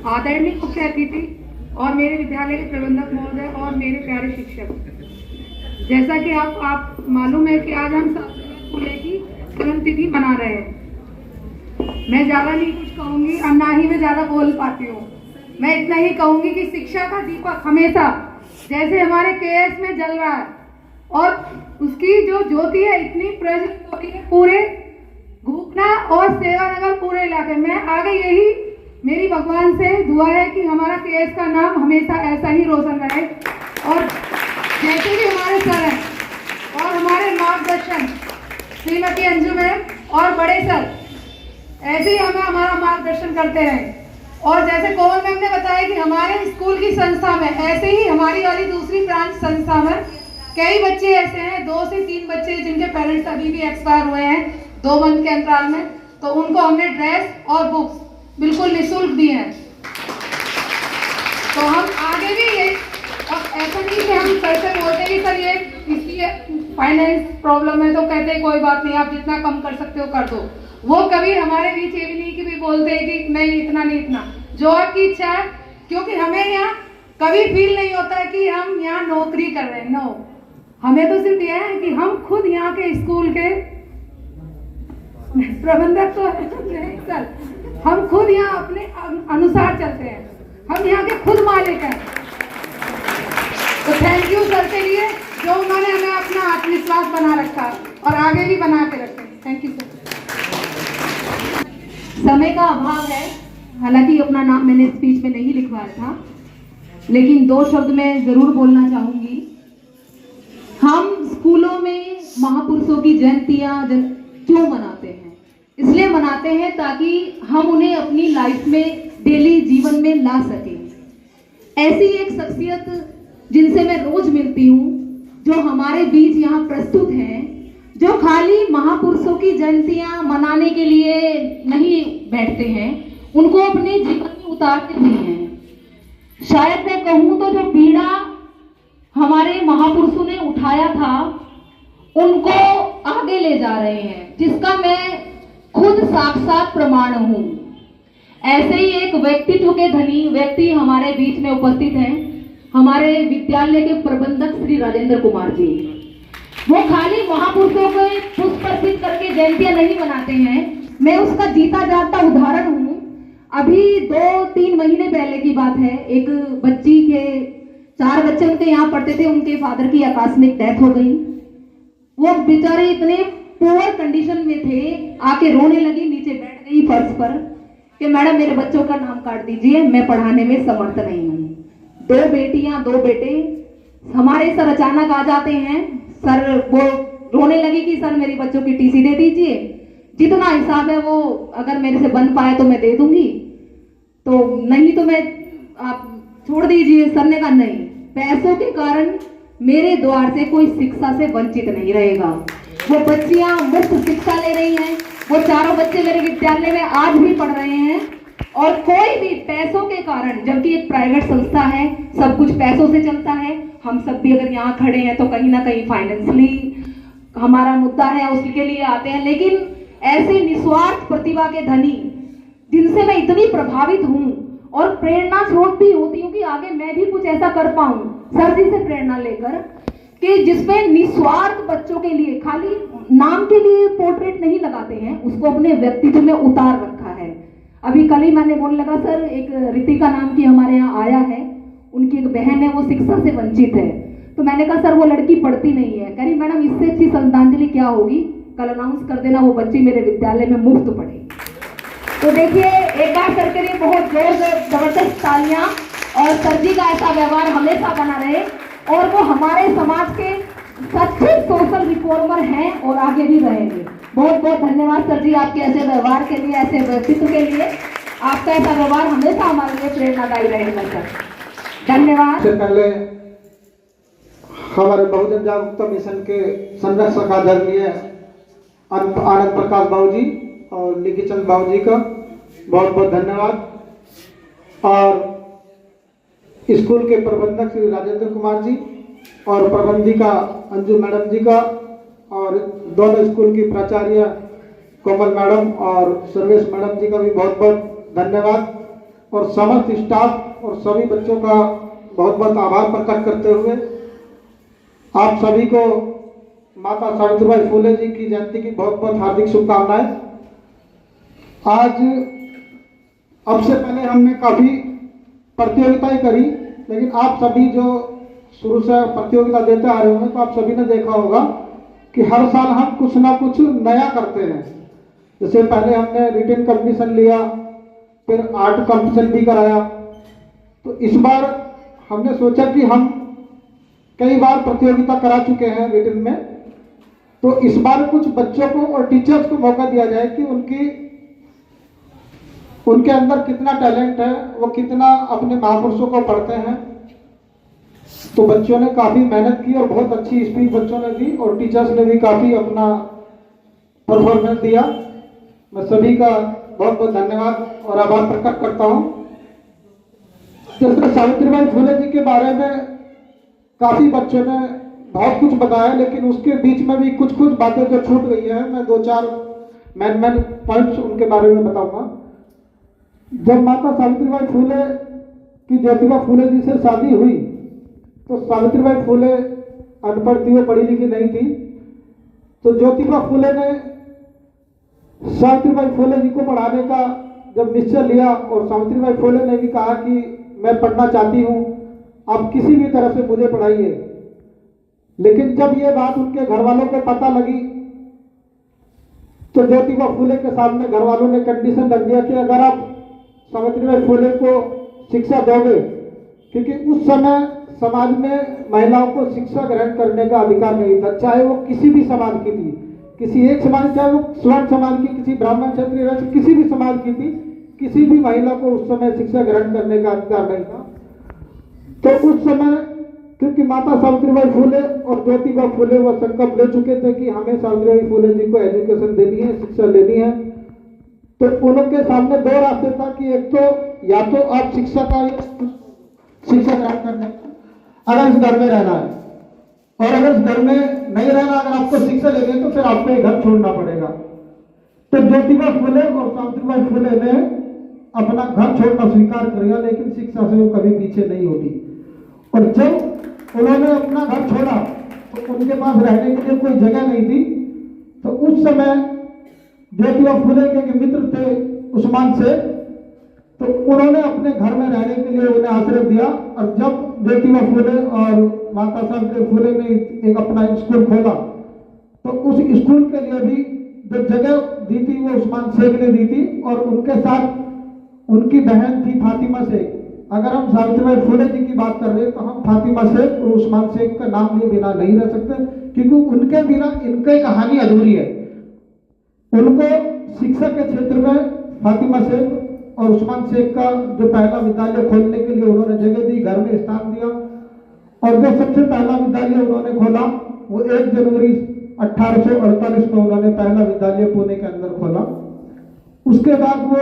आदरणीय मुख्य अतिथि और मेरे विद्यालय के प्रबंधक महोदय और मेरे प्यारे शिक्षक, जैसा कि आप मालूम है कि आज हम खुले की जन्म तिथि मना रहे हैं। मैं ज़्यादा नहीं कुछ कहूँगी और ना ही मैं ज़्यादा बोल पाती हूँ। मैं इतना ही कहूँगी कि शिक्षा का दीपक हमेशा जैसे हमारे केएस में जल रहा है और उसकी जो ज्योति है इतनी प्रज्वलित होती है पूरे घूपना और सेवानगर पूरे इलाके में। आगे यही मेरी भगवान से दुआ है कि हमारा केएस का नाम हमेशा ऐसा ही रोशन रहे और जैसे भी हमारे सर हैं और हमारे मार्गदर्शन श्रीमती अंजू मैम और बड़े सर ऐसे ही हमें हमारा मार्गदर्शन करते रहें। और जैसे कोमल मैम ने बताया कि हमारे स्कूल की संस्था में ऐसे ही हमारी वाली दूसरी ब्रांच संस्था में कई बच्चे ऐसे हैं, 2 से 3 बच्चे जिनके पेरेंट्स अभी भी एक्सपायर हुए हैं 2 मंथ के अंतराल में, तो उनको हमने ड्रेस और बुक्स बिल्कुल निःशुल्क दिए हैं। तो हम आगे भी ये, और ऐसा नहीं कि हम सर से बोलते कि सर ये इसकी फाइनेंस प्रॉब्लम है तो कहते हैं कोई बात नहीं आप जितना कम कर सकते हो कर दो। वो कभी हमारे बीच ये भी नहीं कि भी बोलते हैं कि नहीं इतना नहीं इतना, जो आपकी इच्छा है, क्योंकि हमें यहाँ कभी फील नहीं होता है कि हम यहाँ नौकरी कर रहे हैं। नो, हमें तो सिर्फ यह है कि हम खुद यहाँ के स्कूल के प्रबंधक तो नहीं सर, हम खुद यहाँ अपने अनुसार चलते हैं, हम यहाँ के खुद मालिक हैं। तो थैंक यू सर के लिए जो उन्होंने हमें अपना आत्मविश्वास बना रखा और आगे भी बना के रखें। Thank you sir. समय का अभाव है, हालांकि अपना नाम मैंने स्पीच में नहीं लिखवाया था, लेकिन 2 शब्द मैं जरूर बोलना चाहूंगी। हम स्कूलों में महापुरुषों की जयंतियां क्यों मनाते हैं? इसलिए मनाते हैं ताकि हम उन्हें अपनी लाइफ में डेली जीवन में ला सकें। ऐसी एक शख्सियत जिनसे मैं रोज मिलती हूँ, जो हमारे बीच यहाँ प्रस्तुत हैं, जो खाली महापुरुषों की जयंतियां मनाने के लिए नहीं बैठते हैं, उनको अपने जीवन में उतारते भी हैं। शायद मैं कहूँ तो जो पीड़ा हमारे महापुरुषों ने उठाया था उनको आगे ले जा रहे हैं, जिसका मैं खुद साक्षात प्रमाण हूँ। ऐसे ही एक व्यक्तित्व के धनी व्यक्ति हमारे बीच में उपस्थित हैं, हमारे विद्यालय के प्रबंधक श्री राजेंद्र कुमार जी। वो खाली महापुरुषों को पुष्प अर्पित करके जयंतियां नहीं मनाते हैं, मैं उसका जीता जागता उदाहरण हूँ। अभी 2-3 महीने पहले की बात है, एक बच्ची के 4 बच्चे उनके यहाँ पढ़ते थे, उनके फादर की आकस्मिक डेथ हो गई। वो बेचारे इतने पुअर कंडीशन में थे, आके रोने लगी, नीचे बैठ गई फर्श पर कि मैडम मेरे बच्चों का नाम काट दीजिए, मैं पढ़ाने में समर्थ नहीं हूँ। 2 बेटियां 2 बेटे, हमारे सर अचानक आ जाते हैं। सर वो रोने लगी कि सर मेरी बच्चों की टीसी दे दीजिए, जितना हिसाब है वो अगर मेरे से बन पाए तो मैं दे दूंगी, तो नहीं तो मैं आप छोड़ दीजिए। सर ने कहा नहीं, पैसों के कारण मेरे द्वार से कोई शिक्षा से वंचित नहीं रहेगा। वो बच्चियां मुफ्त शिक्षा ले रही हैं, वो चारों बच्चे मेरे विद्यालय में आज भी पढ़ रहे हैं, और कोई भी पैसों के कारण, जबकि एक प्राइवेट संस्था है, सब कुछ पैसों से चलता है। हम सब भी अगर यहाँ खड़े हैं तो कहीं ना कहीं फाइनेंशियली हमारा मुद्दा है, उसके लिए आते हैं। लेकिन ऐसे निस्वार्थ प्रतिभा के धनी जिनसे मैं इतनी प्रभावित हूँ और प्रेरणा स्रोत भी होती हूँ कि आगे मैं भी कुछ ऐसा कर पाऊँ, सर जी से प्रेरणा लेकर, कि जिसमें निस्वार्थ बच्चों के लिए खाली नाम के लिए पोर्ट्रेट नहीं लगाते हैं, उसको अपने व्यक्तित्व में उतार रखा है। अभी कल ही मैंने बोलने लगा सर, एक रितिका नाम की हमारे यहाँ आया है, उनकी एक बहन है, वो शिक्षा से वंचित है। तो मैंने कहा सर वो लड़की पढ़ती नहीं है। कह रही मैडम इससे अच्छी श्रद्धांजलि क्या होगी, कल अनाउंस कर देना वो बच्ची मेरे विद्यालय में मुफ्त पढ़ेगी। तो देखिए एक बार सर के लिए बहुत जोर जबरदस्त तालियां, और सर जी का ऐसा व्यवहार हमेशा बना रहे, और वो हमारे समाज के सच्चे सोशल रिफॉर्मर हैं और आगे भी रहेंगे। बहुत बहुत धन्यवाद सर जी आपके ऐसे व्यवहार के लिए, ऐसे व्यक्तित्व के लिए। आपका ऐसा व्यवहार हमेशा हमारे लिए प्रेरणादायी रहेगा सर। धन्यवाद। इससे पहले हमारे बहुजन जागरूकता मिशन के संरक्षक आदरणीय आनंद प्रकाश बाबू जी और निकी चंद बाबू जी का बहुत बहुत धन्यवाद, और स्कूल के प्रबंधक श्री राजेंद्र कुमार जी और प्रबंधिका अंजू मैडम जी का, और दोनों स्कूल की प्राचार्य कोमल मैडम और सर्वेश मैडम जी का भी बहुत बहुत धन्यवाद। और समस्त स्टाफ और सभी बच्चों का बहुत बहुत आभार प्रकट करते हुए आप सभी को माता सावित्रीबाई फुले जी की जयंती की बहुत बहुत हार्दिक शुभकामनाएं। आज अब से पहले हमने काफ़ी प्रतियोगिताएं करी, लेकिन आप सभी जो शुरू से प्रतियोगिता देते आ रहे होंगे तो आप सभी ने देखा होगा कि हर साल हम कुछ ना कुछ नया करते हैं। जैसे पहले हमने रिटन कंपटीशन लिया, फिर आर्ट कंपटीशन भी कराया। तो इस बार हमने सोचा कि हम कई बार प्रतियोगिता करा चुके हैं रिटन में, तो इस बार कुछ बच्चों को और टीचर्स को मौका दिया जाए कि उनके अंदर कितना टैलेंट है, वो कितना अपने महापुरुषों को पढ़ते हैं। तो बच्चों ने काफ़ी मेहनत की और बहुत अच्छी स्पीच बच्चों ने दी और टीचर्स ने भी काफ़ी अपना परफॉर्मेंस दिया। मैं सभी का बहुत बहुत धन्यवाद और आभार प्रकट करता हूँ। जैसे सावित्रीबाई फुले जी के बारे में काफ़ी बच्चों ने बहुत कुछ बताया, लेकिन उसके बीच में भी कुछ बातें जो छूट गई है, मैं 2-4 मेन पॉइंट्स उनके बारे में बताऊंगा। जब माता सावित्रीबाई फुले की ज्योतिबा फुले जी से शादी हुई तो सावित्रीबाई फुले अनपढ़ थी, वो पढ़ी लिखी नहीं थी। तो ज्योतिबा फुले ने सावित्रीबाई फुले जी को पढ़ाने का जब निश्चय लिया और सावित्रीबाई फुले ने भी कहा कि मैं पढ़ना चाहती हूँ, आप किसी भी तरह से मुझे पढ़ाइए। लेकिन जब ये बात उनके घर वालों को पता लगी तो ज्योतिबा फुले के सामने घर वालों ने कंडीशन रख दिया कि अगर आप सावित्रीबाई फुले को शिक्षा दोगे, क्योंकि उस समय समाज में महिलाओं को शिक्षा ग्रहण करने का अधिकार नहीं था, चाहे वो किसी भी समाज की थी, किसी एक समाज, चाहे वो स्वर्ण समाज की, किसी ब्राह्मण क्षत्रिय किसी भी समाज की थी, किसी भी महिला को उस समय शिक्षा ग्रहण करने का अधिकार नहीं था। तो उस समय क्योंकि माता सावित्रीबाई फुले और ज्योतिबा फुले वो संकल्प ले चुके थे कि हमें सावित्रीबाई फुले जी को एजुकेशन देनी है, शिक्षा लेनी है, तो उनके सामने 2 रास्ते था कि एक तो या तो आप शिक्षा ग्रहण करने, अगर इस घर में रहना है, और अगर इस घर में नहीं रहना, अगर आपको शिक्षा लेनी तो फिर आपको ये घर छोड़ना पड़ेगा। तो ज्योतिबा फुले और सावित्रीबाई फुले ने अपना घर छोड़ना स्वीकार कर लिया, लेकिन शिक्षा से वो कभी पीछे नहीं होती। और जब उन्होंने अपना घर छोड़ा तो उनके पास रहने के लिए कोई जगह नहीं थी। तो उस समय ज्योतिबा फुले के मित्र थे उस्मान से, तो उन्होंने अपने घर में रहने के लिए उन्हें आश्रय दिया। और जब ज्योतिबा फुले और माता सावित्री फुले ने एक अपना स्कूल खोला तो उस स्कूल के लिए भी जो जगह दी थी वो उस्मान शेख ने दी थी, और उनके साथ उनकी बहन थी फातिमा शेख। अगर हम सावित्रीबाई फुले जी की बात कर रहे हैं तो हम फातिमा शेख और उस्मान शेख का नाम लिए बिना नहीं रह सकते, क्योंकि उनके बिना इनकी कहानी अधूरी है। उनको शिक्षा के क्षेत्र में फातिमा शेख और उस्मान शेख का जो पहला विद्यालय खोलने के लिए उन्होंने जगह दी, घर में स्थान दिया, और जो सबसे पहला विद्यालय उन्होंने खोला वो 1 जनवरी 1848 में उन्होंने पहला विद्यालय पुणे के अंदर खोला। उसके बाद वो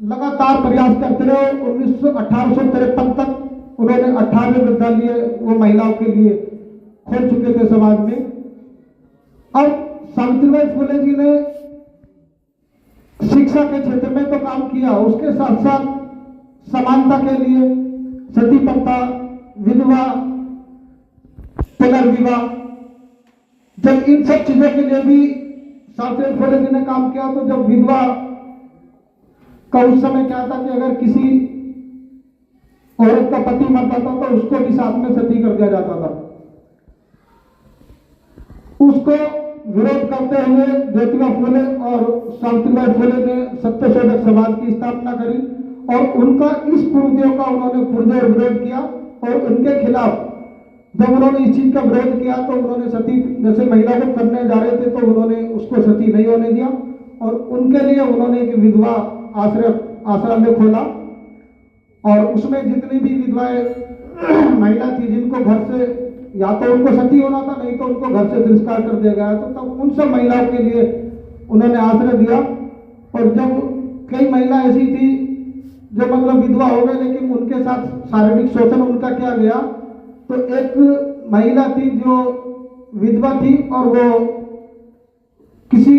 लगातार प्रयास करते रहे। 1853 तक उन्होंने 18 विद्यालय वो महिलाओं के लिए खोल चुके थे समाज में। अब सावित्रीबाई फुले जी ने शिक्षा के क्षेत्र में तो काम किया, उसके साथ साथ समानता के लिए सती प्रथा, विधवा पुनर्विवाह, जब इन सब चीजों के लिए भी सावित्रीबाई फुले जी ने काम किया। तो जब विधवा का उस समय क्या था कि अगर किसी औरत का पति मरता था तो उसको भी साथ में सती कर दिया जाता था। उसको विरोध करते हुए ज्योतिबा फुले और सावित्रीबाई फुले ने सत्यशोधक समाज की स्थापना करी, और उनका इस कुरीतियों का उन्होंने पुरजोर विरोध किया। और उनके खिलाफ जब उन्होंने इस चीज का विरोध किया तो उन्होंने सती, जैसे महिला को करने जा रहे थे तो उन्होंने उसको सती नहीं होने दिया, और उनके लिए उन्होंने एक विधवा आश्रम में खोला। और उसमें जितनी भी विधवाएं महिला थी जिनको घर से या तो उनको सती होना था, नहीं तो उनको घर से तिरस्कार कर दिया गया, तो तब उन सब महिलाओं के लिए उन्होंने आश्रय दिया। और जब कई महिला ऐसी थी जो मतलब विधवा हो गए लेकिन उनके साथ शारीरिक शोषण उनका किया गया, तो एक महिला थी जो विधवा थी और वो किसी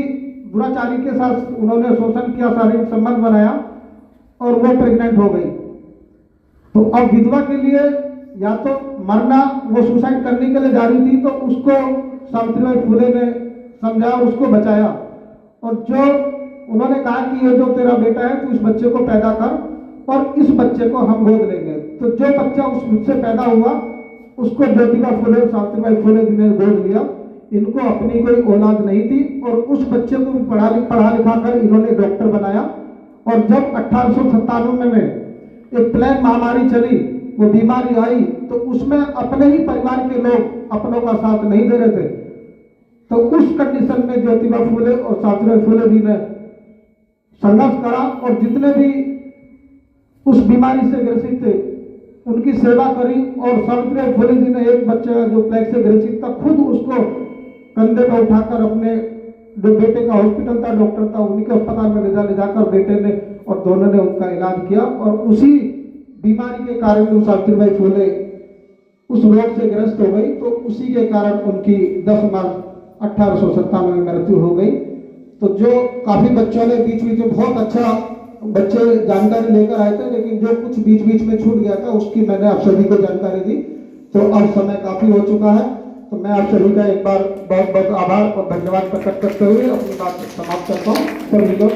दुराचारी के साथ उन्होंने शोषण किया, शारीरिक संबंध बनाया, और वो प्रेग्नेंट हो गई। तो अब विधवा के लिए या तो मरना, वो सुसाइड करने के लिए जा रही थी, तो उसको सावित्रीबाई फुले ने समझाया, उसको बचाया। और जो उन्होंने कहा कि ये जो तेरा बेटा है, तू इस बच्चे को पैदा कर और इस बच्चे को हम गोद लेंगे। तो जो बच्चा उससे पैदा हुआ उसको ज्योतिबा फुले और सावित्रीबाई फुले जी ने गोद लिया। इनको अपनी कोई औलाद नहीं थी और उस बच्चे को भी पढ़ा लिखा कर इन्होंने डॉक्टर बनाया। और जब 1897 में एक प्लेग महामारी चली, वो बीमारी आई, तो उसमें अपने ही परिवार के लोग अपनों का साथ नहीं दे रहे थे। तो उस कंडीशन में ज्योतिबा फुले और सावित्रीबाई फुले जी ने संघर्ष करा और जितने भी उस बीमारी से ग्रसित थे उनकी सेवा करी। और सावित्रीबाई फुले जी ने एक बच्चा जो प्लेग से ग्रसित था, खुद उसको कंधे पर उठाकर अपने जो बेटे का हॉस्पिटल था, डॉक्टर था, उन्हीं के अस्पताल में ले जाकर बेटे ने और दोनों ने उनका इलाज किया। और उसी बीमारी के कारण जो सावित्रीबाई फुले उस रोग से ग्रस्त हो गई, तो उसी के कारण उनकी 10 मार्च 1897 में मृत्यु हो गई। तो जो काफी बच्चों ने बीच में बहुत अच्छा बच्चे जानकारी लेकर आए थे, लेकिन जो कुछ बीच में छूट गया था उसकी मैंने आप सभी को जानकारी दी। तो अब समय काफी हो चुका है, तो मैं आप सभी का एक बार बहुत बहुत आभार और धन्यवाद प्रकट करते हुए अपनी बात समाप्त करता हूँ। सभी लोग